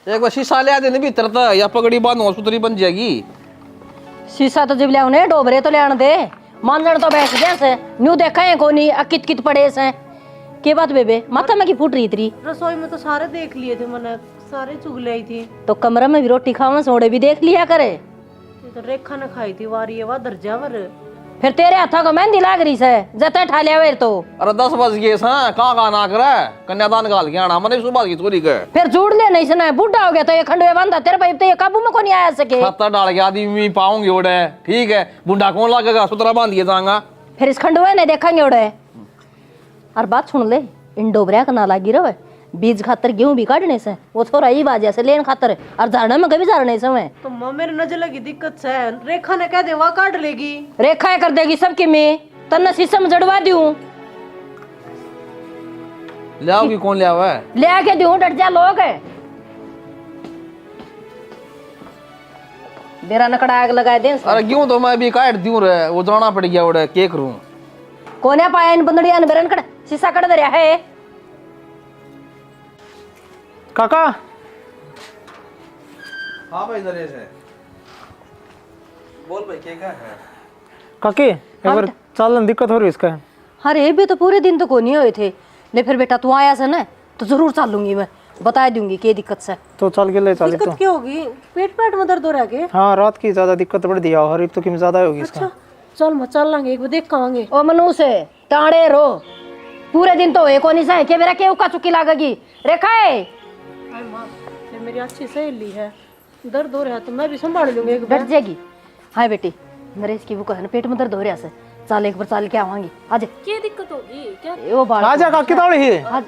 एक बार शीशा ले देने भीतर था या पगड़ी बांधो सुतरी बन जाएगी। शीशा तो जब लिया डोबरे तो ले दे मानजन तो बैठ गया से न्यू देखा है कोनी कित कित पड़े से के बात बेबे माथा में की फूट रही थी। रसोई में तो सारे देख लिए थे मैंने, सारे चुग ले आई थी। तो कमरा में भी रोटी खावा सोड़े भी देख लिया करे। ये तो रेखा ने खाई थी वारी वा दर्जावर। फिर तेरे हाथों को मेहंदी लाग रही से जते ठा लिया वे तो। अरे 10 बज गए कहाँ ना करे कन्यादान गाल के आना मैंने सुबह की चोरी के फिर जोड़ ले नहीं सुना बूढ़ा हो गया तो ये खंडवे बांधा तेरे भाई तो ये काबू में को नहीं आया सके। पत्थर डाल के आदमी पाऊंगी ओडे ठीक है बुंडा कौन लगेगा सुतरा बांध दिए जाऊंगा। फिर इस खंडवे नहीं देखेंगे ओडे। और बात सुन ले इन डोबरिया का ना लागी रहे बीज खातर गेहूं भी काटने से वो थोड़ा ही बाजा से लेन खातर और झाड़ने में कभी झाड़ने से मैं तो माँ मेरे नजर लगी दिक्कत से रेखा ने कह दे वहाँ काट लेगी। रेखा कर देगी सबकी मैं तन्ना शीशम जड़वा दूं ले आओगी कौन ले आवा है ले आके दूं डट जा लोग है बेरा नकड़ा आग लगा दे। अरे क्यों तो मैं भी काट दूं रे वो जाना पड़ गया ओडे के करूं कोने पाया इन बंदड़िया ने बेरन कड़ शीशा कड़ दरिया है काका। हां भाई नरेश है बोल भाई क्या है काकी एक बार चालन दिक्कत हो रही इसका। अरे भी तो पूरे दिन तो को नहीं हुए थे ले फिर बेटा तू आया से ना तो जरूर चलूंगी मैं बता दूंगी क्या दिक्कत से। तो चल के ले चल तो। दिक्कत क्या होगी? पेट में दर्द हो रहा है। हाँ रात की ज्यादा दिक्कत बढ़ दिया और तो किम ज्यादा होगी इसका। अच्छा चल मैं चल लांगे एक बार देख आवांगे। ओ मनु से टाड़े रो पूरे दिन तो एक नहीं सहे के मेरा के उका चुकी लागेगी रेखा है। हाय माँ ये मेरी अच्छी सहेली है दर्द हो रहा है तो मैं भी संभाल लूंगी एक डट बार। जाएगी। हाय बेटी नरेश की वो कहना पेट में दर्द हो रहा है चल एक बार चल के आवांगी आज क्या दिक्कत होगी क्या? वो बाल आजा काकी दौड़ी ही। आज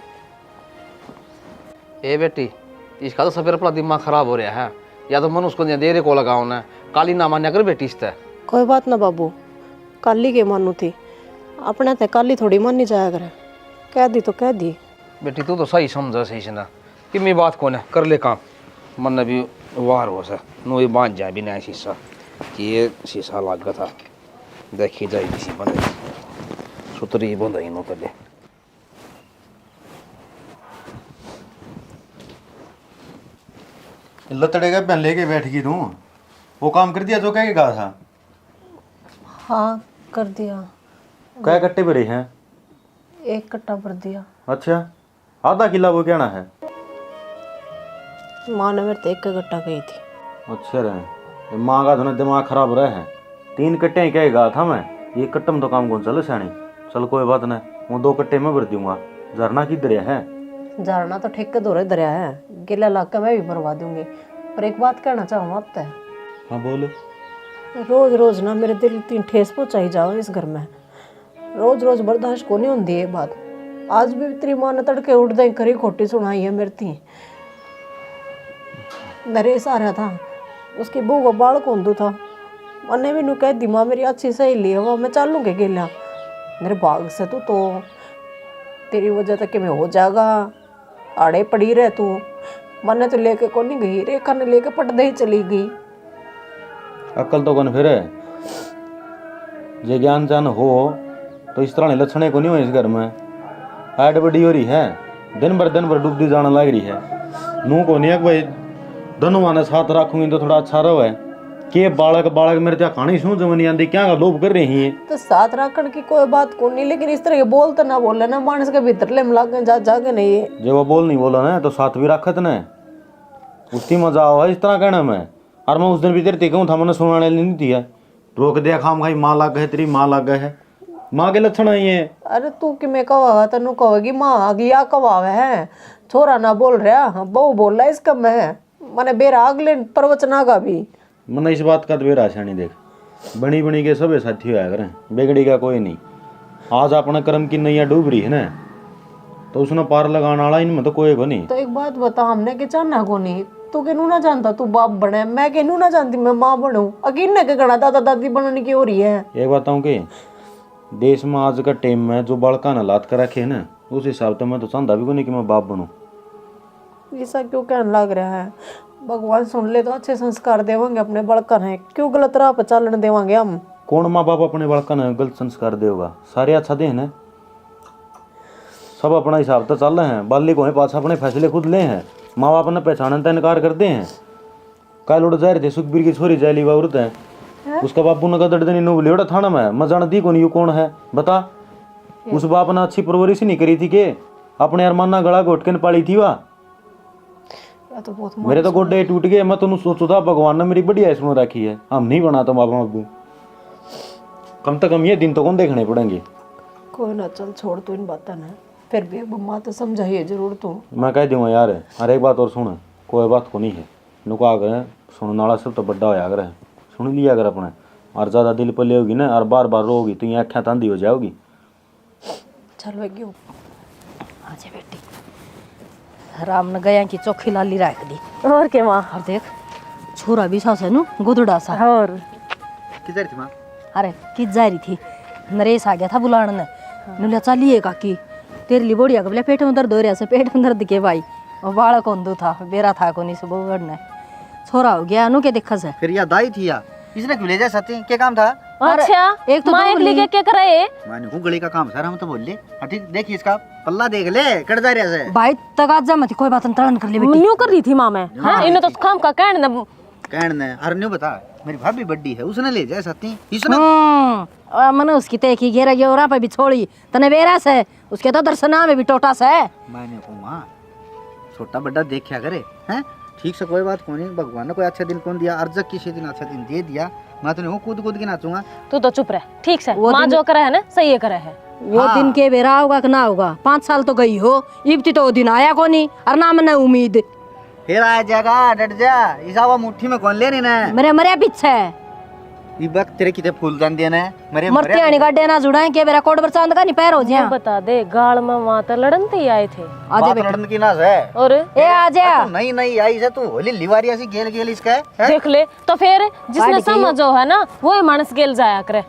ए बेटी इसका तो सफेर अपना दिमाग खराब हो रहा है या तो मन उसको देरे को लगाओ ना काली ना मान्या कर बेटी इससे। कोई बात ना बाबू काली के मानू थी अपने ते काली थोड़ी मानी जाया करे कह दी तो कह दी। बेटी तू तो सही समझ सही से ना कि मेरी बात कौन है कर ले काम मन ने भी वार हो सा नो ये बांध जाए बिना शीशा कि ये शीशा लग गया था देखी जाए किसी बंदे सुतरी बंद ही नो पहले। लतड़े का पहन लेके बैठ गई तू वो काम कर दिया जो कह के कहा था। हाँ कर दिया। क्या कट्टे भरे हैं? एक कट्टा भर दिया। अच्छा आधा किला वो कहना है। माँ ने मेरे तो एक कट्टा गई थी। अच्छा रहे माँ का तो दिमाग खराब रहा है 3 कट्टे ही कह कहा था मैं ये कट्टम तो काम कौन चलो सियाणी चल कोई बात नहीं वो 2 कट्टे में भर दूंगा। झरना की दरिया है झरना तो ठेके दौरे दरिया है गिला इलाका मैं भी भरवा दूंगी पर एक बात कहना चाहूँ अब तक। हाँ बोल। रोज रोज ना मेरे दिल 3 ठेस पहुँचाई जाओ इस घर में रोज रोज बर्दाश्त को नहीं होती ये बात। आज भी तेरी माँ ने तड़के उठ दे करी खोटी सुनाई है मेरे थी। नरेश आ रहा था उसकी बहू को बाल कोंदू था मैंने भी नू कह दी माँ मेरी अच्छी सहेली है वो मैं चालूंगी गेला मेरे भाग से तू तो तेरी वजह तक मैं हो जाएगा आड़े पड़ी रहे तू। मैंने तो लेके को नहीं गई रेखा ने लेके पट दे ही चली गई। अक्ल तो कौन फिर है जे ज्ञान जान हो तो इस तरह लक्षण को नहीं हो इस घर में। हाइट बड़ी हो रही है दिन भर डूबती जाने लग रही है नू को नहीं भाई दोनों माने साथ रखूंगी तो थोड़ा अच्छा रहो है कि बालक मेरे त्या कहानी सुन जमनी आंदी क्या लोभ कर रही है। तो साथ रखने की कोई बात को नहीं लेकिन इस तरह के बोल तो ना बोले ना मानस के भीतर ले मिला जा जाके नहीं है। जब वो बोल नहीं बोला ना तो साथ भी रखत न उसकी मजा आओ है इस तरह कहना मैं और मैं उस दिन भी तेरे कहूँ था मैंने सुनाने नहीं दिया रोक दिया खाम खाई माँ लग गए तेरी माँ लग गए है माँ के लक्षण आई है। अरे तू कि मैं कहा तेन कहोगी माँ आ गई या कवावे है छोरा ना बोल रहा बहु बोल रहा इसका मैं मैंने बेरा अगले प्रवचना का भी मन इस बात का तो बेरा आसानी देख बनी के सब साथी होया करें बिगड़ी का कोई नहीं। आज अपना कर्म की नैया डूब रही है ना तो उसने पार लगाने वाला इनमें तो कोई को नहीं। तो एक बात बता हमने के चाहना को नहीं तू कहनू ना जानता तू बाप बने मैं कहनू ना जानती मैं माँ बनूं अकीन न के गणा दादा दादी बनने की हो रही है। एक बताऊं कि देश में आज का टाइम में जो बड़का न लात कर रखे है ना उस हिसाब से मैं तो चाहता भी को नहीं कि मैं बाप बनूं। ऐसा क्यों कहने लग रहा है भगवान सुन ले तो अच्छे संस्कार देवांगे अपने बड़का है क्यों गलत राह पर चलन देवांगे हम। कौन माँ बाप अपने बड़का ने गलत संस्कार देगा सारे अच्छा दे हैं सब अपना हिसाब तो चल रहे हैं बाली को पास अपने फैसले खुद ले हैं माँ बाप ने पहचानने का इनकार करते हैं। कल उड़ जा रहे थे सुखबीर की छोरी जैली औरत है, उसका बापू ने गदड़ देनी नो लेवड़ा थाना में मैं जान दी कौन, यू कौन है बता। उस बाप ने अच्छी परवरिश ही नहीं करी थी के अपने अरमाना गला घोट के पाली थी वह। तो बहुत मेरे तो गोड्डे टूट गए। मैं तो सोचू था भगवान ने मेरी बढ़िया सुन रखी है, हम नहीं बना तो बाबा बाबू कम से कम ये दिन तो कौन देखने पड़ेंगे। कोई ना, चल छोड़ तू इन बातें ना, फिर भी माँ तो समझाइए जरूर तू। मैं कह दूंगा यार। अरे एक बात और सुन, कोई बात को नहीं है नुका अगर सुनने वाला सब तो बड़ा होया अगर सुन लिया अगर अपने, और ज़्यादा दिल पर ले होगी ना और बार बार रोगी तो ये अख्याँ तंदी हो जाओगी। चल वे क्यों आजा बेटी, राम ने गया की चौखी लाली रख दी। और के माँ? और देख छोरा भी सा नु गुदड़ा सा। और किधर थी माँ? अरे किस जा रही थी, नरेश आ गया था बुलाने ने। नुलिया चलिए काकी तेरे लिए बढ़िया बोले पेट में दर्द हो रहा से, पेट में दर्द के भाई और बालक कौन था बेरा था को नहीं सुबह गढ़ने छोरा हो गया अनु के देखा से। फिर या दाई थी या इसने क्यों ले जा सकती? क्या काम था? अच्छा एक तो माइक लेके क्या करे मैंने हूँ गली का काम सर, हम तो बोल ले। ठीक देखिए इसका पल्ला देख ले, कट जा रहा है भाई तगाजा मत कोई बात तड़न कर ले बेटी। न्यू कर रही थी माँ मैं, हाँ इन्हें तो काम का कहन ने। अरे न्यू बता, मेरी भाभी बड्डी है, उसने ले जा सकती इसने। मैंने उसकी तय की घेरा गेरा पे भी छोड़ी तने बेरा से उसके तो दर्शना में भी टोटा से। मैंने कहूँ माँ छोटा बड्डा देख क्या करे हैं? ठीक से कोई बात कौन नहीं, भगवान ने कोई अच्छा दिन कौन दिया, अर्जक किसी दिन अच्छा दिन दे दिया। मैं तो नहीं कूद कूद के नाचूंगा। तू तो चुप रह, ठीक से माँ जो करे है ना सही करे है। वो दिन के बेरा होगा कि ना होगा, 5 साल तो गई हो इब्ती तो वो दिन आया को नहीं और ना मैंने उम्मीद। फिर आ जाएगा, डट जा। इसा वो मुट्ठी में कौन ले रही ना मेरे मरे पीछे ये वक्त तेरे कितने फूल दान देना है मेरे मरते आने गाड्डे ना जुड़ाए के बेरा कोट पर चांद का नहीं पैर हो जा। बता दे गाल में वहाँ तो लड़न थी आए थे। बात लड़न की नाज है। और ए आजा नहीं नहीं आई से तू होली लिवारिया सी गेल गेल इसका है? देख ले तो फिर जिसने समझो है ना वो मानस गेल जाया करे।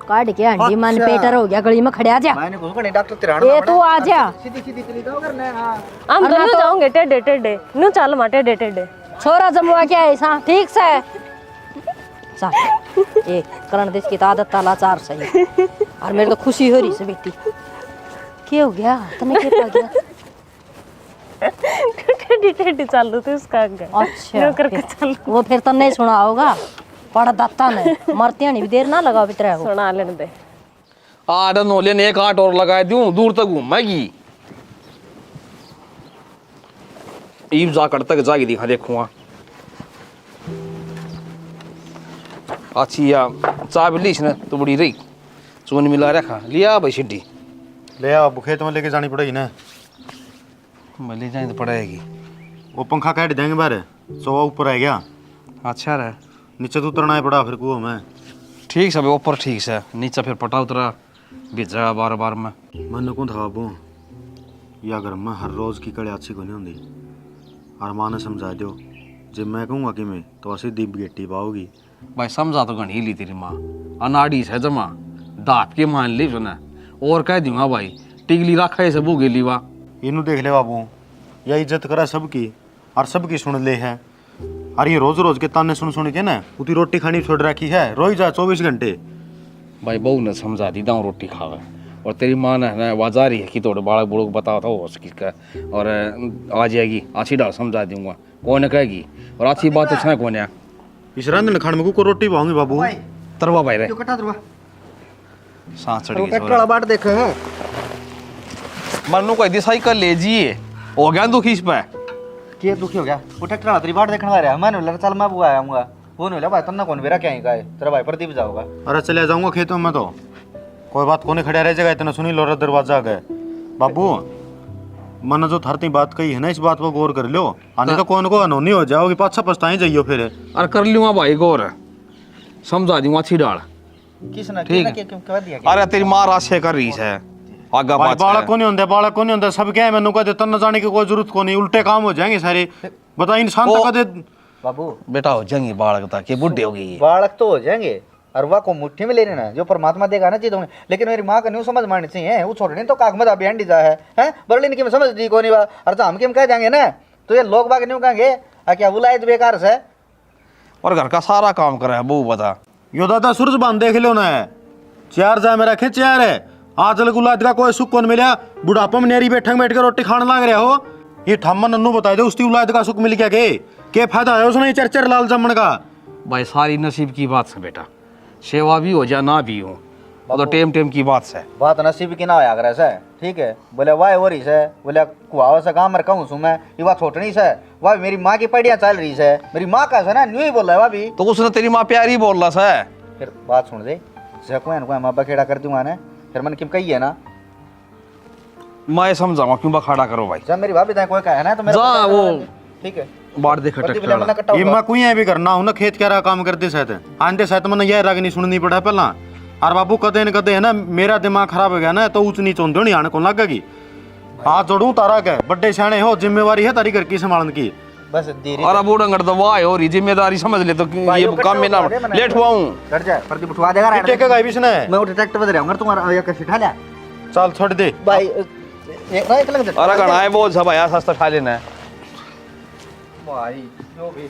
काट के हंडी मन पेटर हो गया गली में खड़े जा। मैंने कुछ नहीं डॉक्टर तेरा ए तू आजा सीधी सीधी चली जाओ करने। हां हम दोनों जाओगे टेढ़े टेढ़े नु चल मा टेढ़े टेढ़े छोरा जमवा के ऐसा ठीक से चल ए करण देश की आदत ताला चार सही और मेरे तो खुशी हो रही से बेटी। क्या हो गया तने क्या पा गया? टेढ़ी टेढ़ी चालू थी उसका आगे। अच्छा करके चल वो फिर तो नहीं सुना होगा पड़ा दाता ने मरते नहीं भी देर ना लगा भीतर हो। सुना लेने दे। आठ नोले ने एक आठ और लगा दूं दूर तक घूमेगी। ईब जाकर तक जागी दिखा देखूंगा। अच्छी या चाय भी लीस ना तो बड़ी रही चून मिला रखा लिया भाई सिड्डी ले आओ खेत में लेके जानी पड़ेगी ना। मैं ले जाए तो पड़ेगी। वो पंखा काट देंगे बारे सोवा ऊपर आ गया, अच्छा रहे नीचे तो उतरना ही पड़ा फिर कुओं में। ठीक से ऊपर ठीक से नीचे फिर पटा उतरा भिजा बार बार में। मन को था बाबू या घर में हर रोज की कड़े अच्छी को नहीं होंगी और माँ ने समझा दो जब मैं कहूँगा कि मैं तो सीधी बेटी पाओगी। भाई समझा तो घनी ली तेरी माँ अनाड़ी से जमा दाप के मान ली सुना और कह दूंगा भाई टिगली रखा है सब गेली वा इनू देख ले बाबू यह इज्जत करा सबकी और सबकी सुन ले है। और ये रोज रोज के ताने सुन के ना उतनी रोटी खानी छोड़ रखी है, रोज जा 24 घंटे। भाई बहू ने समझा दी दाऊँ रोटी खावे और तेरी माँ ने ना आवाज़ रही है कि थोड़े बालक बुड़क बताओ था वो किसका और आ जाएगी अच्छी डाल समझा दूंगा कौन कहेगी और अच्छी बात तो है कौन है इस रंधन खान में को रोटी पाऊंगी बाबू। तरवा भाई रे क्यों कटा तरवा सांस चढ़ वो गई कटड़ा बाट देखो है। मनु को यदि साइकिल ले जिए हो गया दुखी इस पे के दुखी हो गया? वो ट्रैक्टर तेरी बाट देखने वाला है। मैंने बोला चल मैं बुआ आऊंगा, वो नहीं बोला भाई तन्ना कौन बेरा क्या ही का है तेरा भाई प्रदीप जाओगा। अरे चले जाऊंगा खेतों में तो कोई बात कोने खड़े रह जाएगा इतना सुनी लो दरवाजा गए बाबू। मन जो थरती बात कही है ना इस बात पर गौर कर लो आने तो कौन को अनोनी हो जाओगी पाछा पछताई जाइयो फिर। अरे कर लूंगा भाई गौर समझा दूंगा अच्छी डाल किसने ठीक है। क्यों कह दिया? अरे तेरी माँ राशे कर रही है आगा भाई बात बालक को नहीं होंगे सब क्या है मैंने कह देता न जाने की कोई जरूरत को नहीं, उल्टे काम हो जाएंगे सारे। बता इंसान तो कदे बाबू बेटा हो जाएंगी बालक तक के बुढ़े हो गई बालक तो हो जाएंगे और वह को मुट्ठी में ले लेना जो परमात्मा देगा ना चीजों में। लेकिन मेरी माँ का नहीं समझ मारनी चाहिए वो छोड़ने तो कागमत अभी अंडी जा है बरलिन की समझ दी को नहीं बा और तो हम कह जाएंगे ना तो ये लोग बाग नहीं कहेंगे क्या बुलाए तो बेकार से और घर का सारा काम करे है बहू बता। यो दादा सूरज बांध देख लो ना चार जा मेरा खेच यार है आज गुलाद का कोई सुख कौन मिला बुढ़ापा में नेरी बैठ के रोटी खाने लग रहा हो ये ठामन नन्नू बताए दे उसकी औलाद का सुख मिल गया के फायदा है उसने चरचर लाल जमन का। भाई सारी नसीब की बात है बेटा, सेवा भी हो जा ना भी हो, वो तो टेम टेम की बात है। बात नसीब की ना होया करे से, ठीक है। बोले वाह हो रही से, बोले कुआवा से काम कहूँ सु मैं, ये बात छोटनी से। वह मेरी माँ की पढ़िया चल रही है, मेरी माँ का है ना, न्यू ही बोल रहा है भी। तो उसने तेरी माँ प्यारी बोल रहा है। फिर बात सुन दे, कोई माँ बखेड़ा कर दूंगा ना, फिर मन किम कही है ना, मैं समझाऊंगा क्यों बखाड़ा करो भाई। जब मेरी भाभी तय कोई कहे ना तो मेरा जा वो ठीक है। बाढ़ देखा ये मैं कोई भी करना हूं ना, खेत क्या काम करते सहते आंते सहते मैंने यह राग नहीं सुननी पड़ा पहला। और बाबू कदे न कदे है ना मेरा दिमाग खराब हो गया ना तो ऊंच नीच होंदे नहीं आने को लगेगी। हाथ जोड़ू तारा के बड़े सियाने हो, जिम्मेवारी है तारी घर की संभालन की। बस देरी और अब उड़ंगड़ तो वाह हो रही, जिम्मेदारी समझ ले तो ये काम में ना लेट हुआ हूं। कर जाए प्रदीप उठवा देगा रे। टेकेगा भी इसने, मैं उठ ट्रैक्टर बज रहा हूं तुम्हारा या कैसे उठा लिया चल छोड़ दे भाई। एक ना एक लग जा अरे घना है बोझ सब आया सस्ता खा लेना है। भाई जो भी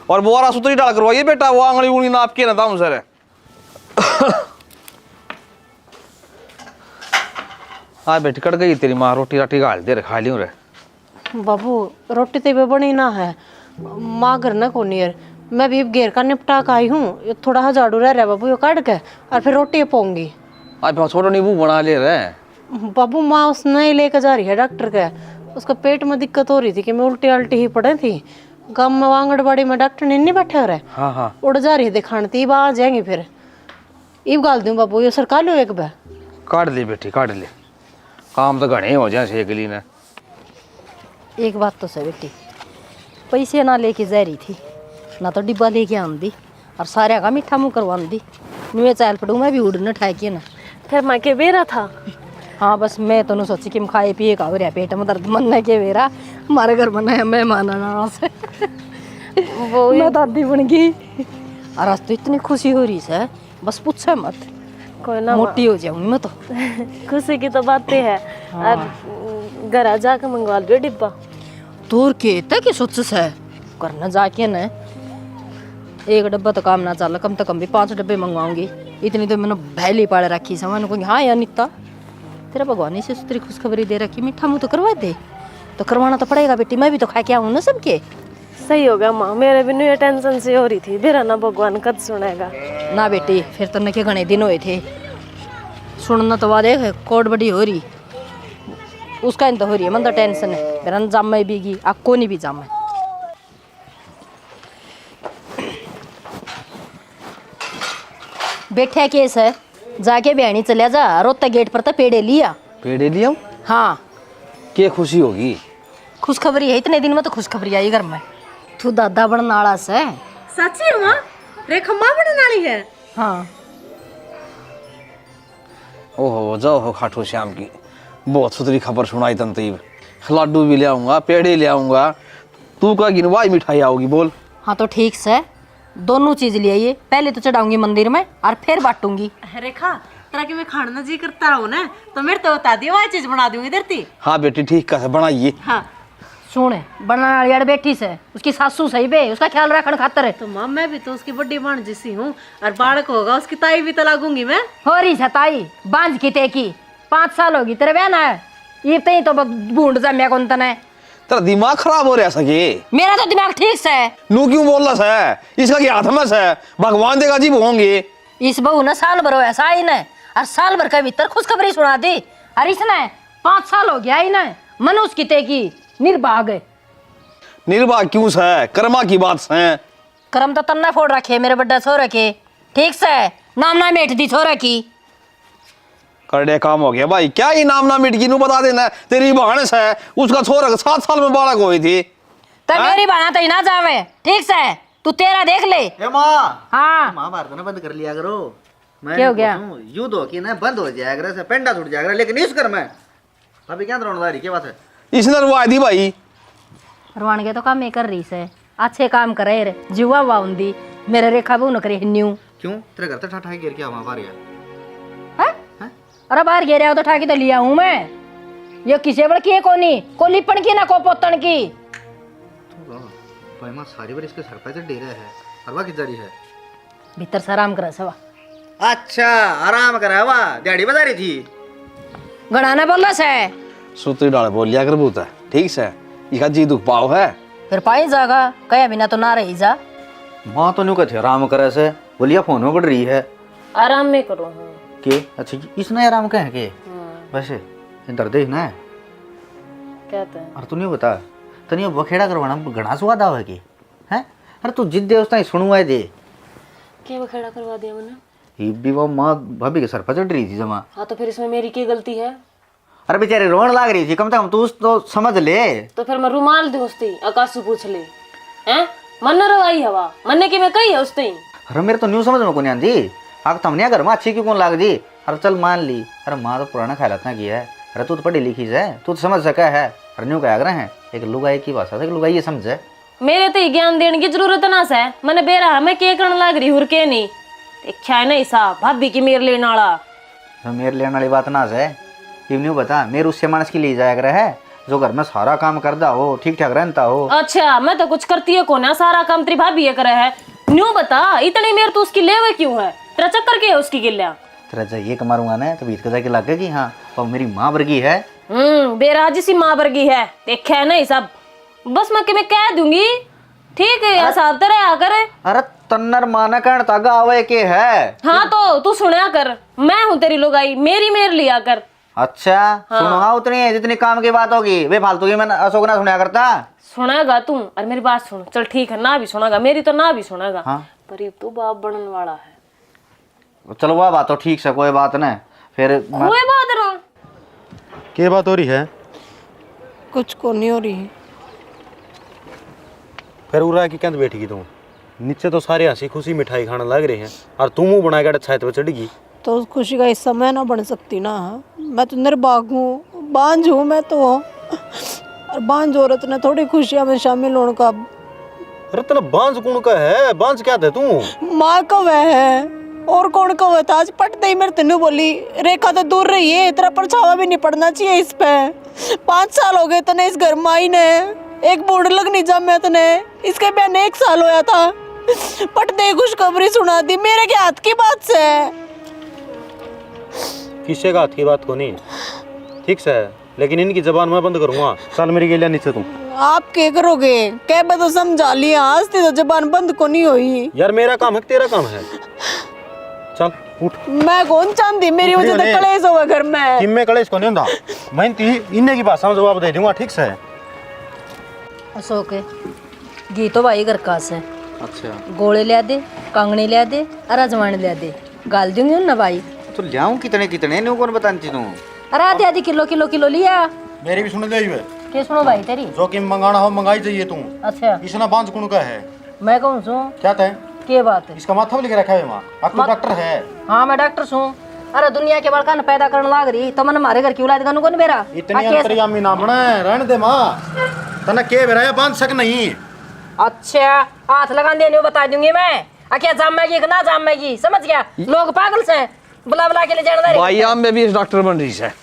और बोरा सुतरी डाल करवाइए बेटा, वो आंगली उंगली नाप के ना दाऊं सर। हाँ बेटी कट गई तेरी माँ, रोटी राटी गाल दे खा लियो रे। बाबू रोटी तो बनी ना है, माँ घर ना कोनी यार, मैं भी घेर का निपटा के आई हूँ, थोड़ा सा झाड़ू रह रहा बाबू, ये काट के और फिर रोटी पोंगी। आज छोटा नींबू बना ले रहे बाबू माँ उसने ही लेकर जा रही है डॉक्टर के, उसका पेट में दिक्कत हो रही थी कि मैं उल्टी अल्टी ही पड़े थी। गाँव में आंगनबाड़ी में डॉक्टर नहीं बैठे रहे। हाँ हाँ उड़ जा रही दिखाने थी, आ जाएंगे फिर ईब गाल दूँ बाबू, ये सरकार लो एक बार। काट ले बेटी काट ले, काम तो घने हो जाए सेकली ने। एक बात तो सही बेटी, पैसे ना लेके जा रही थी ना तो डिब्बा लेके आंदी और सारे का मीठा मुँह करवा दी। मैं चाल पड़ू मैं भी उड़ने ठाए के ना, फिर माँ के बेरा था। हाँ बस मैं तो नहीं सोची कि हम खाए पिए का हो रहा पेट में दर्द मन के बेरा हमारे घर में मेहमान आना से वो मैं दादी बन गई। और आज तो इतनी खुशी हो रही है बस पूछे मत, कोई ना मोटी हो जाऊंगी मैं तो। खुशी की तो बातें है। और घर जाकर मंगवा लियो डिब्बा। दूर के तक की सोच से करना जाके न, एक डब्बा तो काम ना चला, कम तो कम भी 5 डब्बे मंगवाऊंगी। इतनी तो मैंने भैली पाड़ रखी है, मैंने कहूँगी हाँ यार नित्ता तेरा भगवान से तेरी खुशखबरी दे रखी, मीठा मुँह तो करवा दे। तो करवाना तो पड़ेगा बेटी, मैं भी तो खा के आऊँ ना सबके। सही होगा माँ, मेरे भी नहीं टेंशन से हो रही थी, मेरा ना भगवान कद सुनेगा ना बेटी, फिर तो के घने दिन हुए थे सुनना तो बाद कोड बड़ी हो रही, उसका इन तो हो रही है मन तो टेंशन है मेरा न जाम में बीगी आपको नहीं भी जाम है। बैठे केस है जाके बहनी चलिया जा, रोता गेट पर तो पेड़े लिया। पेड़े लिया हाँ क्या खुशी होगी, खुशखबरी है, इतने दिन में तो खुशखबरी आई घर में। तू दादा बनने वाला से सच्ची है माँ, रेखा माँ बनने वाली है। हाँ ओहो जाओ हो खाटू श्याम की बहुत सुथरी खबर सुनाई तंतीब। लड्डू भी ले आऊंगा, पेड़े ले आऊंगा, तू का गिनवाई मिठाई आओगी बोल। हाँ तो ठीक से दोनों चीज ले आइए, पहले तो चढ़ाऊंगी मंदिर में और फिर बांटूंगी। रेखा तेरा कि मैं खाना जी करता रहूँ ना तो मेरे तो बता दियो, वही चीज बना दूंगी इधर थी। हाँ बेटी ठीक है बनाइए। हाँ सुन बनाने वाली यार बेटी से उसकी सासू सही बे, उसका ख्याल रखने खातर है। तो माँ मैं भी तो उसकी बड़ी बाण जैसी हूँ, और बालक होगा उसकी ताई भी तो लागूंगी मैं। हो रही सताई बांझ की ते की 5 साल होगी तेरे बहन है, ये तई तो बूंद जम्या कौन तने। तेरा दिमाग खराब हो रहा सके। मेरा तो दिमाग ठीक से है। नू क्यों बोल रहा है, इसका क्या हाथ में है, भगवान देगा जी होंगे। इस बहू ने साल भर ऐसा ही न, और साल भर के भीतर खुशखबरी सुना दी, और इसने 5 साल हो गया ही न मनुष्य की ते की निर्भाग है। निर्भाग क्यों है, कर्मा की बात है। कर्म तो तन्ना फोड़ रखे मेरे बड्डा सो रखे, ठीक से नाम ना मेट दी छोरा की। करने काम हो गया भाई, क्या ही नाम ना मिट की नू बता देना, तेरी बहन है उसका छोरा 7 साल में बालक हुई थी। तब मेरी बहना तो ही ना जावे, ठीक से तू तेरा देख ले। ए माँ, हाँ महाभारत ना बंद कर लिया करो। मैं क्या हो गया? युद्ध हो कि ना बंद हो जाएगा से पेंडा छूट जाएगा, लेकिन इस घर में अभी क्या द्रोणदारी क्या बात है। इसने रुआ दी भाई, रवान के तो काम ही कर रही से, अच्छे काम करे रे जुआ वाउंदी मेरे रेखा बहु न करे न्यू। क्यों तेरे घर तो ठाठा गिर क्या वहां पर यार। अरे बाहर गिर तो ठाकी तो लिया हूँ मैं, ये किसे बड़ की है कोनी को लिपण की ना को पोतन की। भाई मां सारी बार इसके सर पे तो डेरे है, अरवा की जारी है भीतर से आराम करे सवा। अच्छा आराम करा वा दिहाड़ी बता रही थी। गणाना बोला से सुतरी डाल बोल लिया कर बूता ठीक से, इसका जी दुख पाओ है। फिर पाई जागा कया बिना तो ना रही जा। माँ तो न्यू कहते आराम करे से बोलिया फोन में बढ़ रही है आराम में करो। के अच्छा इसने आराम कहे के वैसे इधर देख ना कहते हैं अरे तू नहीं बता तनी बखेड़ा करवाना घना स्वाद आवे के हैं। अरे तू जिद दे उसता सुनवाए दे क्या बखेड़ा करवा दिया मैंने? ये भी वो माँ भाभी के सर पर चढ़ रही थी जमा। हाँ तो फिर इसमें मेरी क्या गलती है? अरे बेचारे रोन लाग रही थी कम से कम तू तो समझ ले। तो फिर मैं रुमाल दे उसती आकाश पूछ ले हैं मन न रवाई हवा मन्ने की मैं कही है उसती। अरे मेरे तो न्यू समझ में कौन आती आग तमने घर में अच्छी क्यों कौन लाग दी। अरे चल मान ली अरे माँ तो पुराना ख्याल इतना किया है। अरे तू तो पढ़ी लिखी है तू तो समझ सका है। अरे न्यू क्या है एक लुगाई की भाषा से लुगाई ये समझे मेरे तो ज्ञान देने की जरूरत ना से मैंने बेरा मैं के करने लग रही हुर के नहीं देखा है नहीं साहब भाभी की मेरे लेने वाला। तो मेरे लेने वाली बात ना से न्यू बता मेरे उससे मानस की ले जाया कर है जो घर में सारा काम करता हो ठीक ठाक रहता हो। अच्छा मैं तो कुछ करती है कौन है सारा काम तेरी भाभी करे है। न्यू बता इतनी मेरे तो उसकी लेवे क्यों है तेरा चक्कर क्या है उसकी गिल्ला। तेरा जाइए कमारूंगा ना तो बीत का जाके लग कि हाँ और मेरी माँ वर्गी है। बेराजी सी माँ वर्गी है देखा है नहीं सब बस मैं तुम्हें कह दूंगी ठीक है हिसाब तेरे आकर। अरे तन्नर माना कण तागा आवे के है। हाँ तो तू सुना कर मैं हूँ तेरी लुगाई मेरी मेर लिया कर। अच्छा हाँ। सुनूंगा उतनी है जितनी काम की बात होगी वे फालतू की मैं अशोक ना सुना करता। सुनागा तू अरे मेरी बात सुन चल ठीक है ना भी सुनागा मेरी तो ना भी सुनागा हाँ। पर ये तो बाप बनने वाला है। चलो वह बात तो ठीक से कोई बात नहीं फिर कोई बात ना क्या बात हो रही है। कुछ को नहीं हो रही। फिर उरा की कहते बैठी तू नीचे तो सारे हंसी खुशी मिठाई खाने लग रहे हैं और तू मुंह बनाएगा छत पे चढ़ेगी तो उस खुशी का हिस्सा मैं ना बन सकती ना। मैं तो निर्भाग हूँ बांझ हूँ मैं तो और बांझ औरत ने थोड़ी खुशियाँ में शामिल होने का। अरे तेरा बांझ कौन का है बांझ क्या थे तू माँ का वह है और कौन का हुआ था। आज पटते ही मेरे तन्नू बोली रेखा तो दूर रही है तेरा परछावा भी नहीं पड़ना चाहिए इस पे। 5 साल हो गए तने इस घर माई ने एक बूढ़ लग नहीं जमे तने इसके बहन 1 साल होया था पटते ही खुशखबरी सुना दी मेरे के हाथ की बात से। किससे का हाथ की बात को नहीं ठीक से है लेकिन इनकी जबान मैं बंद करूंगा। चल मेरी गेलिया नीचे तुम आप क्या करोगे कह बे तो समझा लिया आज तो जबान बंद को नहीं हुई। यार मेरा काम है तेरा काम है। चल उठ मैं कौन चाहती मेरी वजह से कलेश हुआ घर में। कि मैं कलेश को नहीं होता मैं इन्ने की भाषा में जवाब दे दूंगा ठीक से। अशोक घी तो भाई घर का से अच्छा गोले लिया दे कंगनी लिया दे और अजवाइन लिया दे गाल दूंगी ना भाई। तो लियाऊं कितने कितने न्यू कौन बताती तू। अरे आधी किलो किलो किलो लिया। मेरी भी सुन ले क्या सुनो भाई तेरी जो कि मंगाना हो मंगाई चाहिए तू। अच्छा इसना बांझ कौन का है मैं कौन सू क्या था के बात है इसका माथा भी लिख रखा है वहाँ अब तो डॉक्टर है। हाँ मैं डॉक्टर हूँ। अरे दुनिया के बड़का न पैदा करने लाग रही तो मन हमारे घर की औलाद गनु कौन बेरा इतनी अंतर्यामी ना बना रहने दे माँ तना के बेरा बांध सक नहीं। अच्छा हाथ लगा देने बता दूंगी मैं क्या जामेगी कि ना जामेगी समझ गया। लोग पागल से बुला बुला के ले जाना भाई हम में भी इस डॉक्टर बन रही है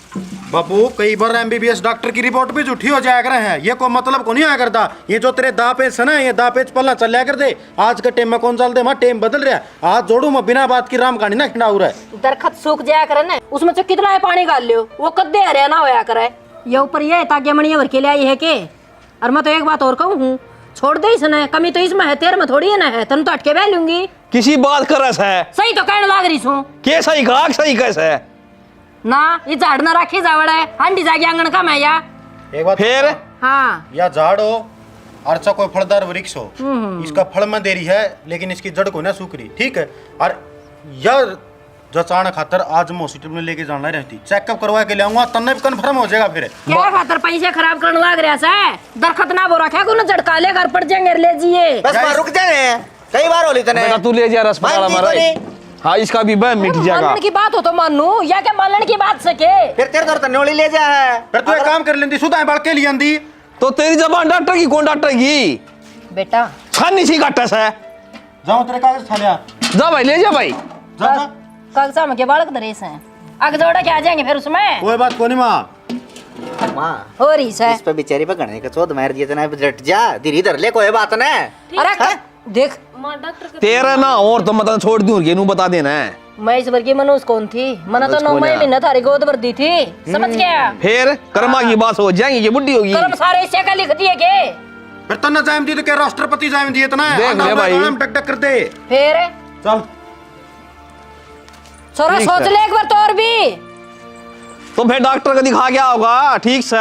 बाबू कई बार एमबीबीएस डॉक्टर की रिपोर्ट भी झूठी हो जाया करे हैं ये कोई मतलब को नहीं आया करता। ये जो तेरे दापेच है ना ये दापेच पल्ला चल कर दे आज के टाइम में कौन चल दे टेम बदल रहा है। आज जोड़ू मैं बिना बात की राम कहानी ना खिंडा रहा है। दरखत सूख जाया करे ना उसमें तो कितना पानी डाल लियो वो कद्दे हरिया ना होया करे। ये ऊपर ये ताकि मणिया भर के ले आई है के। और मैं तो एक बात और कहूँ छोड़ दे इसने कमी तो इसमें है तेरे में थोड़ी है ना है तन तो अटके बह लूंगी। किसी बात कर रहा है सही तो कहने लाग रही हूँ के सही कहा सही कैसे है ना ये झाड़ ना रखी जावड़ है हांडी जाके आंगन का मैं या एक बात फिर हाँ या झाड़ हो अर्चा कोई फलदार वृक्ष हो इसका फल में देरी है लेकिन इसकी जड़ को ना सूख रही ठीक है। और यार जचाण खातर आज मैं हॉस्पिटल में लेके जाना रहती चेकअप करवा के ले आऊंगा तन्ने भी कन्फर्म हो जाएगा। फिर क्या खातर पैसे खराब करने लाग रहा है दरखत ना बोरा क्या को झटका ले घर पड़ जाएंगे ले जिए बस मां रुक जाए कई बार होली तने बेटा तू ले जा रसमलाई हमारा हाँ इसका भी बह मिट जाएगा। मानने की बात हो तो मानू या क्या मानने की बात सके फिर तेरे दर तन्नोली ले जा है। फिर तू एक काम कर लेंदी सुधा बढ़ के लिए आंदी तो तेरी जबान डॉक्टर की कौन डॉक्टर की बेटा छानी सी काटस है जाओ तेरे कागज खा लिया जा भाई ले जा भाई जा जा कागजा में के बालक दरेस हैं आगे जोड़ा के आ जाएंगे फिर उसमें कोई बात को नहीं माँ माँ हो रही है इस पे बेचारी पे गणे का चोद मार दिया तना जट जा धीरे इधर ले कोई बात ना। अरे देख माँ डॉक्टर तेरा ना और तो मतलब छोड़ दूं ये नू बता देना है मैं इस बार की मनोज कौन थी? मना तो 9 महीने थारी गोद भर दी थी, समझ गया? फिर कर्मा की बात हो जाएंगी, ये बुढ़ी होगी। कर्म सारे इससे का लिख दिए के? फिर तना जाम दी तो क्या राष्ट्रपति जाम दिए इतना देख ले भाई। टक टक कर दे। फिर चल छोरा ठीक सोच है। ले एक बार तो और भी। तो फिर डॉक्टर को दिखा क्या होगा? ठीक से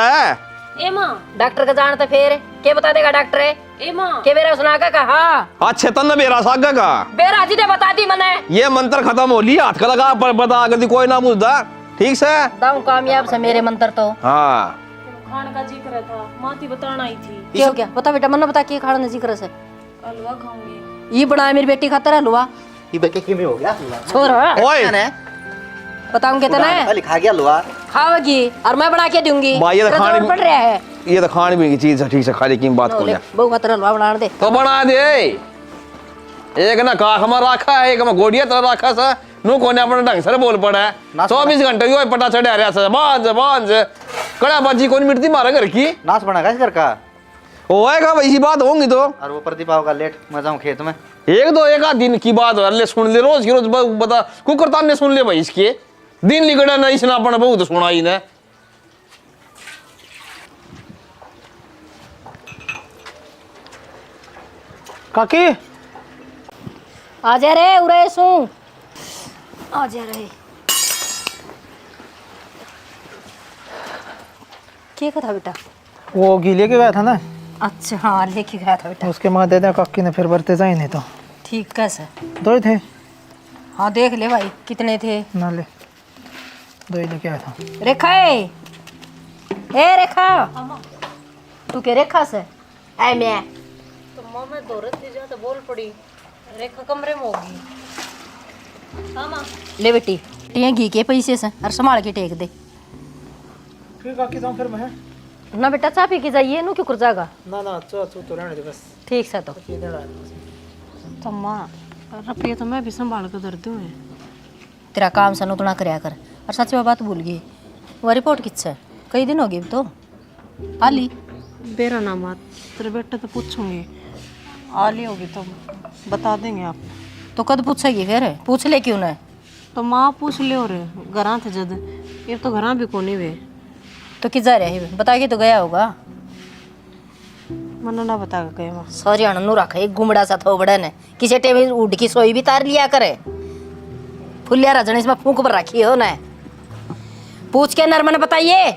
ए माँ, डॉक्टर का जानते फिर के बता देगा डॉक्टर है ए माँ, के मेरा सुना का हाँ अच्छे तन बेरा सागा का बेरा जी ने बता दी मैंने। ये मंत्र खत्म हो लिया, हाथ का लगा पर बता कर दी कोई ना पूछता। ठीक से दाऊं कामयाब से मेरे मंत्र तो। हाँ खाने का जी कर था, माती बताना आई थी। क्यों क्या बता बेटा, मन्ना बता के खाना जिक्र से हलवा खाऊंगी। ये बनाया मेरी बेटी खातर हलवा। ये बके की में हो गया छोरा ओए बताऊंगे तो ना खाली खा गया लुआ। खाओगी और मैं बना के दूंगी। भाई ये तो तेरा खाने जोर पड़ रहा है। ये तो खाने पीने की चीज है। ठीक से खाने की बात को बहु खातर हलवा बना दे। तो बना दे। एक ना काख में रखा है, एक में गोड़िया तरह रखा सा नु कोने अपने ढंग से बोल पड़ा है। 24 घंटे यो पटा चढ़ा रहा है। बांझ कड़ा बाजी कोई मिटती मारा घर की नाश बना इस घर का। होएगा वैसी बात होंगी तो। और वो प्रदीप होगा लेट, मैं जाऊँ खेत में। एक आध दिन की बात है। ले सुन ले, रोज की रोज बता कुकरतान ने सुन ले भाई इसके दिन लिगड़ा ना इसने अपना बहुत सुनाई ने। काकी आ जा रे उरे सू आ जा रे। क्या था बेटा? वो घी लेके गया था ना, अच्छा हाँ लेके गया था बेटा। उसके माँ दे दे काकी ने, फिर बरते जाए नहीं तो। ठीक कैसे? 2 ही थे हाँ देख ले भाई कितने थे। ना ले, 2 ही लेके आया था। रेखा ए रेखा तू के रेखा से आई मैं तो माँ मैं दौड़त थी जा तो बोल पड़ी, रेखा कमरे में होगी। हाँ माँ, ले बेटी टिया घी के पैसे से और संभाल के टेक दे फिर काकी जाऊँ फिर मैं। ना बेटा चाह पी के जाइए नु क्यों कर जाएगा। ना ना चो तो रहने दे बस। ठीक से तो तो माँ रुपये तो मैं भी संभाल कर दर दूँ। तेरा काम सन उतना करया कर। और सच में बात भूल गई, वो रिपोर्ट किस है? कई दिन हो गए तो आली बेरा ना मत, तेरे बेटे तो पूछूंगी, आली होगी तो बता देंगे आप। तो कद पूछेगी फिर? पूछ ले क्यों ना? तो माँ पूछ लियो रे घरा थे जद, ये तो घरा भी कोनी वे। तो कि जा रहा है बता के तो गया होगा। मना ना बता के गए माँ। सॉरी अनु रखा एक गुमड़ा सा थोबड़ा ने किसी टेम उड़ की सोई भी तार लिया करे। फुलिया रजन इसमें फूंक पर रखी हो ना, पूछ के नरमन बताइए।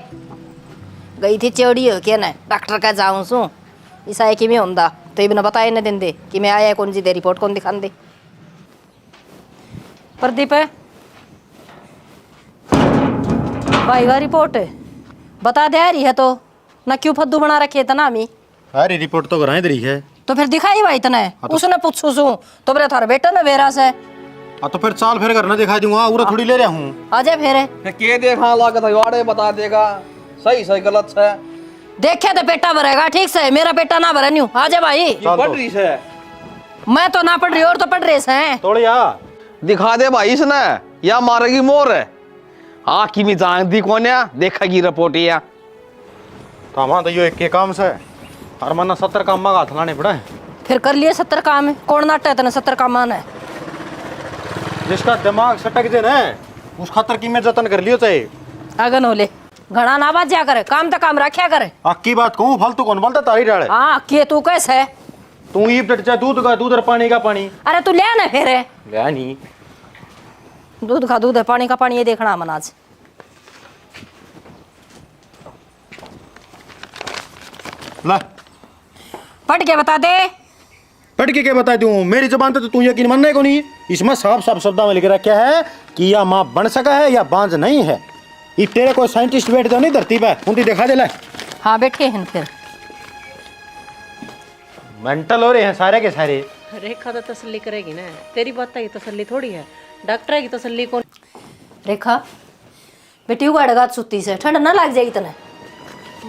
गई थी चौड़ी हो के ना डॉक्टर का जाऊँ सू ईसा कि मैं होंदा तो ये बिना बताए न दिन दे कि मैं आया कौन जी दे रिपोर्ट कौन दिखा दे। प्रदीप है भाई का रिपोर्ट बता दे रही है तो ना क्यों फद्दू बना रखे इतना मी। अरे रिपोर्ट तो घरा रही है। तो फिर दिखाई भाई इतना उसने पूछू सू तो मेरे थारा बेटा ना बेरा से तो फिर चाल फिर घर ना दिखा दूंगा, उरा थोड़ी ले रहा हूँ। आजा फिर के देखा लागत वाड़े बता देगा सही सही गलत है। देखे तो पेटा भरेगा ठीक से, मेरा पेटा ना भरे न्यू। आजा भाई पढ़ रही है मैं तो ना पढ़ रही और तो पढ़ रहे हैं। तोड़िया दिखा दे भाई इसने या मारेगी मोर है। हाँ कि मैं जान दी कौन है देखेगी रिपोर्ट या तो हमारा तो ये एक के काम से और मना 70 काम में हाथ लाने पड़ा है। फिर कर लिए 70 काम है, कौन नाटा है तेने 70 काम आना है। जिसका दिमाग सटक जे ना उस खातर की मैं जतन कर लियो चाहे अगन होले घड़ा ना बात जा करे, काम तो काम रखा करे। आकी बात कहूँ फालतू कौन बोलता तारी डाले। हाँ के तू कैसे है? तू ई डट जा, दूध का दूध और पानी का पानी। अरे तू ले ना फिर ले नहीं दूध का दूध है पानी का पानी, ये देखना मन आज। ला पढ़ के बता दे। पढ़ के क्या बता दूं, मेरी जबान तो तू यकीन मानने को नहीं। इसमें साफ साफ शब्दों में लिख रखा है कि या माँ बन सका है या बांझ नहीं है। ये तेरे कोई साइंटिस्ट बैठ तो नहीं धरती पे उनकी दिखा दे। ला हाँ बैठे हैं फिर मेंटल हो रहे हैं सारे के सारे। रेखा तो तसल्ली करेगी ना, तेरी बात की तसल्ली थोड़ी है, डॉक्टर की तसल्ली कौन। रेखा बेटी उगाड़ेगा सुती से ठंड ना लग जाएगी तने।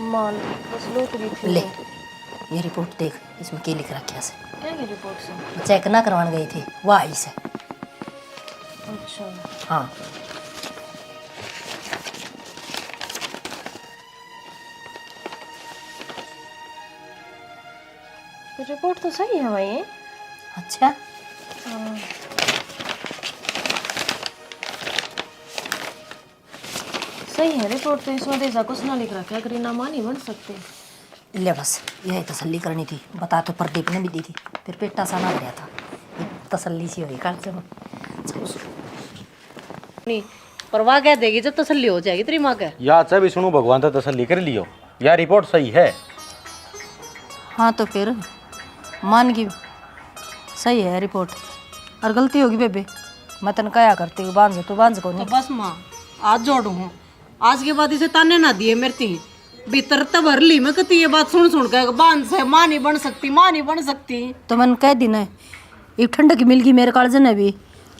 मान बस लौट गई थी। ले ये रिपोर्ट देख इसमें क्या लिख रखा है। क्या की रिपोर्ट से? चेक ना करवाने गई थी वो आई से। अच्छा हाँ तो रिपोर्ट तो सही है भाई। अच्छा सही है रिपोर्ट तो इसमें ऐसा कुछ ना लिख रखा है, करीना मां नहीं बन सकते। ले बस यही तसल्ली करनी थी, बता तो प्रदीप ने भी दी थी, फिर पेटा सा ना भरा था, ये तसल्ली सी हुई कल से। नहीं परवाह कह देगी जब तसल्ली हो जाएगी तेरी माँ का। या अच्छा भी सुनो, भगवान तो तसल्ली कर लियो, या रिपोर्ट सही है। हाँ तो फिर मान गई सही है रिपोर्ट, और गलती होगी बेबे मैं तन कया करती हूँ, बांझ तू बांझ को तो नहीं। बस माँ आज जोड़ू हूँ, आज के बाद इसे ताने ना दिए मेरे ती भीतर तब भर ली मैं कहती ये बात सुन सुन कर बांध से माँ नहीं बन सकती, माँ नहीं बन सकती। तो मैंने कह दी ना एक ठंडक मिल गई मेरे कालज ने भी,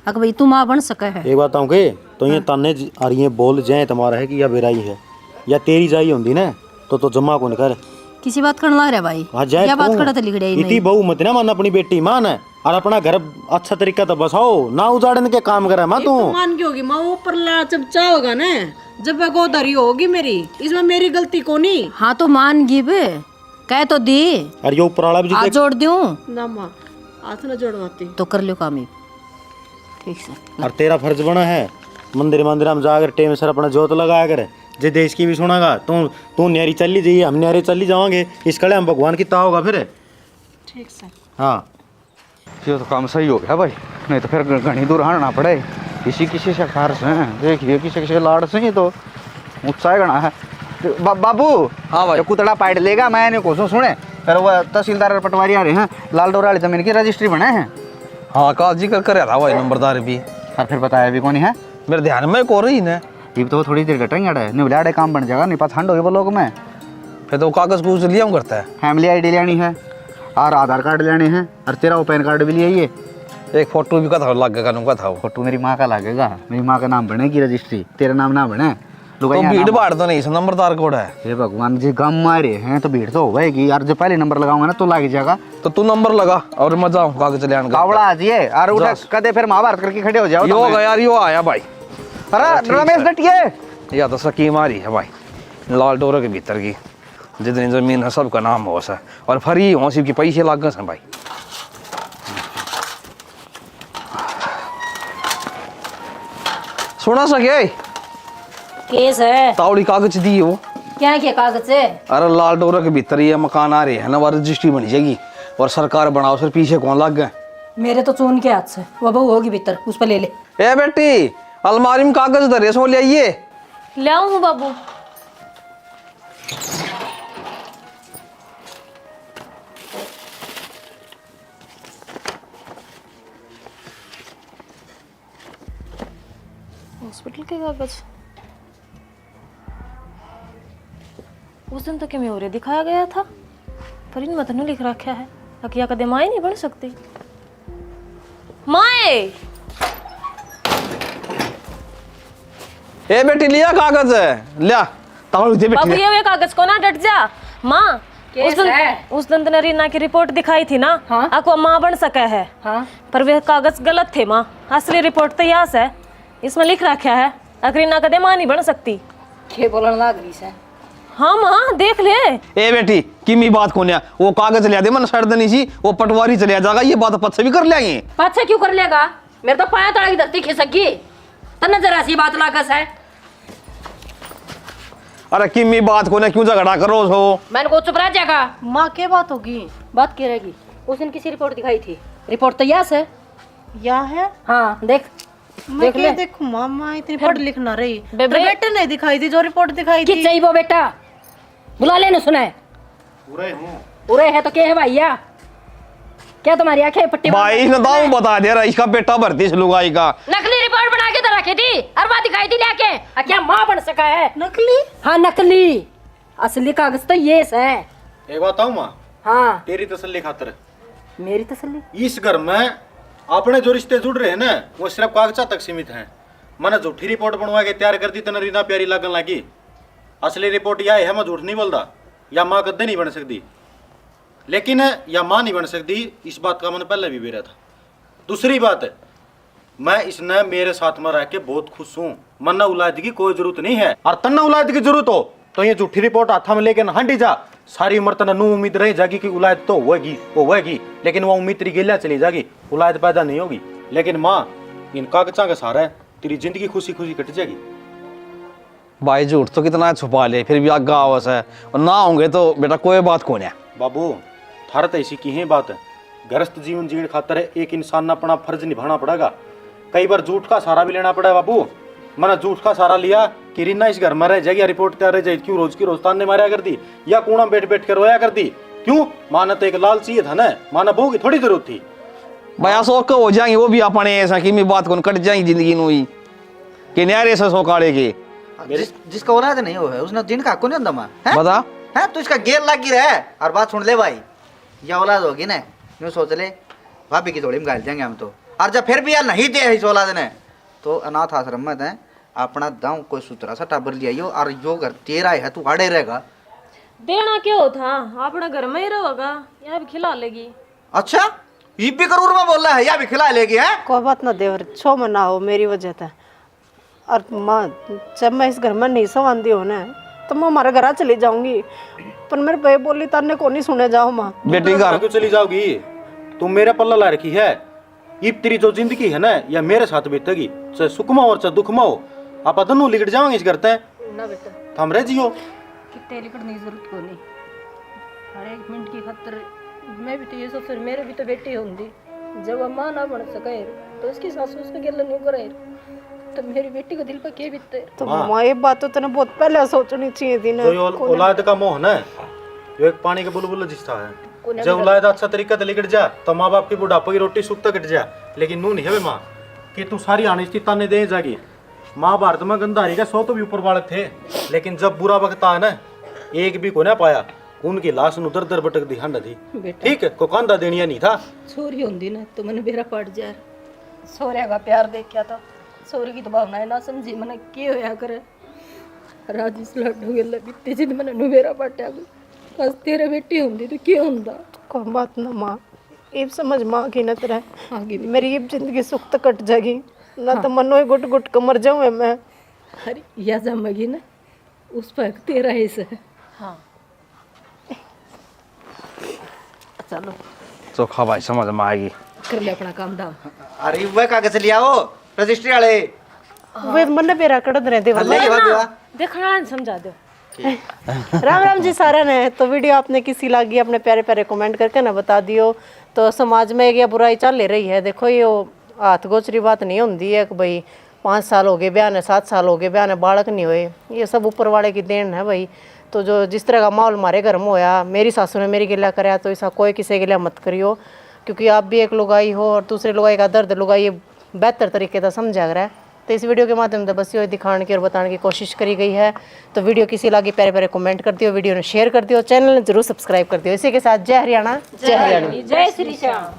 अगर भाई तू माँ बन सके है। एक बात के तो ये ताने आ रही है बोल जाए तुम्हारा है कि या बेराई है या तेरी जाई होंगी ना तो जमा को कर किसी बात करने लग रहा भाई, हाँ जाए क्या बात करा तो लिख रही इतनी बहू मत ना मान अपनी बेटी मान है और अपना घर अच्छा तरीका तो बसाओ ना, उजाड़ने के काम करे मैं तू मान की होगी माँ ऊपर ला चमचा होगा ना जब वह गोदरी होगी मेरी, इसमें मेरी गलती को नहीं। हाँ तो मान गिब कह तो दी, अरे ये ऊपर वाला भी आज जोड़ दूं ना माँ आज ना जोड़वाती तो कर लियो काम ही ठीक से। और तेरा फर्ज बना है मंदिर मंदिर हम जाकर टेम सर अपना जोत लगाया करे, जे देश की भी सुनागा तू न्यारी चली जाइए हम न्यारे चली जाओगे, इस कड़े हम भगवान की ता होगा फिर। ठीक से हाँ ये तो काम सही हो गया भाई, नहीं तो फिर घनी दूर आना पड़े किसी किसी से कार से देखिए किसी किसी लाड़ से ही तो उत्साह गणा है। बाबू हाँ भाई। ये कुतड़ा पाइट लेगा मैं नहीं कोसों सुने, फिर वो तहसीलदार और पटवारी आ रहे हैं लाल डोरा वाली जमीन की रजिस्ट्री बने हैं। हाँ का जिक्र करे था भाई नंबरदार भी, और फिर बताया भी कौन है मेरे ध्यान में को रही ने, ये तो थोड़ी देर घटेंगे नहीं बोले काम बन जाएगा, नहीं पास ठंड होगी वो लोग में। फिर तो कागज कुछ लिया करता है, फैमिली आईडी लेनी है और आधार कार्ड लेने हैं और तेरा वो पैन कार्ड भी लिए, एक फोटो भी कथा लगेगा नुका था वो। फोटो मेरी माँ का लगेगा, मेरी माँ का नाम बनेगी रजिस्ट्री, तेरा नाम ना बने। तो भीड़ भाड़ तो नहीं, नंबरदार कोड है। हे भगवान जी गम मारे हैं तो भीड़ तो होगी यार, जो पहले नंबर लगाऊंगा ना तो लग जाएगा। तो तू नंबर लगा और मजा आऊं कागज ले आने का। कावड़ा आज ये और उठा कदे फिर महाभारत करके खड़े हो जाओ। यो गया यार, यो आया भाई। अरे रमेश डटिए या तो स्कीम आ रही है भाई लाल डोरे के भीतर की, जितनी जमीन है सबका नाम हो सा और फ्री हो सिर्फ के पैसे लाग गए भाई। सुना सके केस है तावड़ी कागज दी हो क्या क्या कागज है। अरे लाल डोरा के भीतर ये मकान आ रहे है ना, वो रजिस्ट्री बनी जाएगी और सरकार बनाओ सर पीछे कौन लग गए। मेरे तो चून के हाथ से वो बहू होगी भीतर, उस पर ले ले। ए बेटी अलमारी में कागज धरे सो ले आइए। ले आऊं बाबू। हॉस्पिटल के कागज उस दिन तो क्या और दिखाया गया था, पर इनमें तो नहीं लिख रखा है अकिया कदे माए नहीं बन सकती। माए ए बेटी लिया कागज है लिया तावड़ी दे बाबू, बेटी। ये कागज को ना डट जा माँ। उस दिन तेने रीना की रिपोर्ट दिखाई थी ना, हाँ? आपको माँ बन सका है। हाँ पर वे कागज गलत थे माँ, असली रिपोर्ट तो यास है, इसमें लिख रखा है अकरीना कदे माँ नहीं बन सकती। के बोलने लग रही है। हाँ माँ देख ले। ए बेटी किमी बात को ना वो कागज ले दे मन सड़ देनी सी, वो पटवारी चले जाएगा, ये बात पद से भी कर लेंगे। पाछे क्यों कर लेगा, मेरे तो पाया तड़ा की धरती खिसकी तन्ने जरा सी बात लागस है। अरे किमी बात को ना क्यों झगड़ा करो सो। मैंने को चुप रह जाएगा। माँ क्या बात होगी। बात क्या रहेगी, उस दिन किसी रिपोर्ट दिखाई थी, रिपोर्ट तो यस है। या है हाँ देख मैं देख क्या ले। देखूं मामा इतनी पढ़ लिख ना रही, बेबे। तेरे बेटे ने दिखाई थी जो रिपोर्ट दिखाई कि थी। चाहिए वो बेटा बुला लेने सुना है। पूरे है तो क्या है भैया, क्या तुम्हारी आंखें पट्टी भाई न दाऊ बता दे रहा इसका बेटा भर्ती से लुगाई का। नकली रिपोर्ट बना के तो रखी थी और बात दिखाई थी लेके, क्या माँ बन सका है। नकली हाँ नकली, असली कागज तो ये है। एक बात बताऊं माँ, हाँ तेरी तसल्ली खातर मेरी तसल्ली। इस घर में अपने जो रिश्ते जुड़ रहे हैं ना वो सिर्फ कागजात तक सीमित हैं। मैंने झूठी रिपोर्ट बनवा के तैयार कर दी तो रीना प्यारी लगन लगी। असली रिपोर्ट यह है, मैं झूठ नहीं बोलता, या माँ कदे नहीं बन सकती, लेकिन या माँ नहीं बन सकती इस बात का मैंने पहले भी बेरा था। दूसरी बात है मैं इसने मेरे साथ में रह के बहुत खुश हूँ, मन्ना उलाद की कोई जरूरत नहीं है, और तन्ना उलाद की जरूरत हो तो ये झूठी रिपोर्ट हाथा में लेके हंडी जा, सारी उम्र तना नू उम्मीद रह जाएगी कि उलाद तो होगी, लेकिन वो उम्मीद तेरी गेलिया चली जाएगी, उलाद पैदा नहीं होगी। लेकिन माँ इन कागजा का सहारा है तेरी जिंदगी खुशी खुशी कट जाएगी। भाई झूठ तो कितना छुपा ले, फिर भी आगा आवस है, और ना होंगे तो बेटा कोई बात कौन है। बाबू थारत ऐसी की है बात है, गृहस्थ जीवन जीने खातर एक इंसान ने अपना फर्ज निभाना पड़ेगा। कई बार झूठ का सहारा भी लेना पड़ा है बाबू। मैंने झूठ का सहारा लिया कि रीना इस घर में रह जाएगी, रिपोर्ट कर रह जाएगी, क्यों रोज की रोज ताने मारा कर दी या कूड़ा बैठ बैठ कर रोया कर दी, क्यों? माना तो एक लाल चाहिए था ना, माना बहू की थोड़ी जरूरत थी। भाई शौक हो जाएंगे वो भी अपने ऐसा कि मैं बात कौन कट जाएंगी जिंदगी नुई कि न्यारे से सौकाड़े के जिसका औलाद नहीं हो है उसने जिनका हक नहीं अंदमा है बता है तो इसका गेर लग रहा है। और बात सुन ले भाई, या औलाद होगी ना यूँ सोच ले भाभी की थोड़ी में घाल जाएंगे हम तो। और जब फिर भी यार नहीं दे इस औलाद ने तो अनाथ आश्रम में दें अपना दाऊ कोई सुतरा सा टाबर ले आइयो और जो घर तेरा है तू आड़े रहेगा। देना क्यों था, अपना घर में ही रहोगा, यहाँ भी खिला लेगी। अच्छा ये भी करूर में बोल रहा है, या भी खिला लेगी है। कोई बात ना देवर, छो मना हो मेरी वजह से। और माँ जब मैं इस घर में नहीं संवादी हो ना तो मैं हमारे घर चली जाऊंगी, पर मेरे भाई बोली ताने को नहीं सुने जाओ माँ। बेटी घर क्यों चली जाओगी? तुम मेरे पल्ला ला रखी है, ये तेरी जो जिंदगी है ना या मेरे साथ बीतेगी, चाहे सुख में हो चाहे दुख में हो, आप दोनों लिकट जाओगे इस घर ते ना बेटा हम रह जियो। कितने लिखने की जरूरत को नहीं, हर एक मिनट की खातर मैं भी तो ये सोच, मेरे भी तो बेटी होंगी, जब वो माँ ना बन सके तो उसकी सासू उसको गिल नहीं करे तो मेरी बेटी को दिल पर क्या बीतते। तो माँ ये बात तो तने बहुत पहले सोचनी चाहिए थी ना। जो ये औलाद का मोह ना जो एक पानी के बुलबुल जिसता है, जब औलाद अच्छा तरीका से लिकट जा तो माँ बाप की बुढ़ापे की रोटी सुख तक कट जा, लेकिन नू नहीं है माँ कि तू सारी आनिश्चित ताने दे जागी। माँ भारत में गंधारी का 100 तो भी ऊपर बालक थे, लेकिन जब बुरा वक्त आया ना एक भी को ना पाया, उनकी लाश नु दर दर भटक दी हंड थी। ठीक है को कांदा देनिया नहीं था। छोरी होंगी ना तो मैंने बेरा पड़ जाए, सोरिया का प्यार देखा था, सोरी की तो भावना है ना समझी मैंने के होया करे। राजिस लड्डू गेला बीते जिद मैंने नुबेरा पटा बस तेरे बेटी होंगी तो क्या होंदा। कोई बात ना माँ, ये समझ माँ की न तरह आगे मेरी ये जिंदगी सुख तक कट जाएगी ना। तो मनो गुट गुट कर मर जाऊँ मैं। अरे या जमेगी ना उस पर तेरा हिस्सा है। हाँ चलो चोखा भाई समझ में आएगी। कर ले अपना काम दाम। अरे वह कागज ले आओ रजिस्ट्री वाले। वे मन बेरा कड़ रहे थे ले के भाभी वाह। देखना समझा दो। राम राम जी सारा ने। तो वीडियो आपने किसी लगी अपने प्यारे प्यारे कमेंट करके ना बता दियो। तो समाज में एक बुराई चल ले रही है, देखो ये हाथ गोचरी बात नहीं होती है कि भाई 5 साल हो गए ब्याह ने, 7 साल हो गए ब्याह ने, बालक नहीं हुए, ये सब ऊपर वाले की देन है भाई। तो जो जिस तरह का माहौल हमारे घर में होया, मेरी सासू ने मेरी गिला कराया तो ऐसा कोई किसी गिला मत करियो, क्योंकि आप भी एक लुगाई हो और दूसरे लुगाई का दर्द लुगाई ये बेहतर तरीके से समझा रहा है। तो इस वीडियो के माध्यम से बस ये दिखाने की और बताने की कोशिश करी गई है। तो वीडियो किसी लगी प्यारे प्यारे कमेंट कर दियो, वीडियो ने शेयर कर दियो, चैनल ने जरूर सब्सक्राइब कर दियो। इसी के साथ जय हरियाणा, जय हरियाणा, जय श्री श्याम।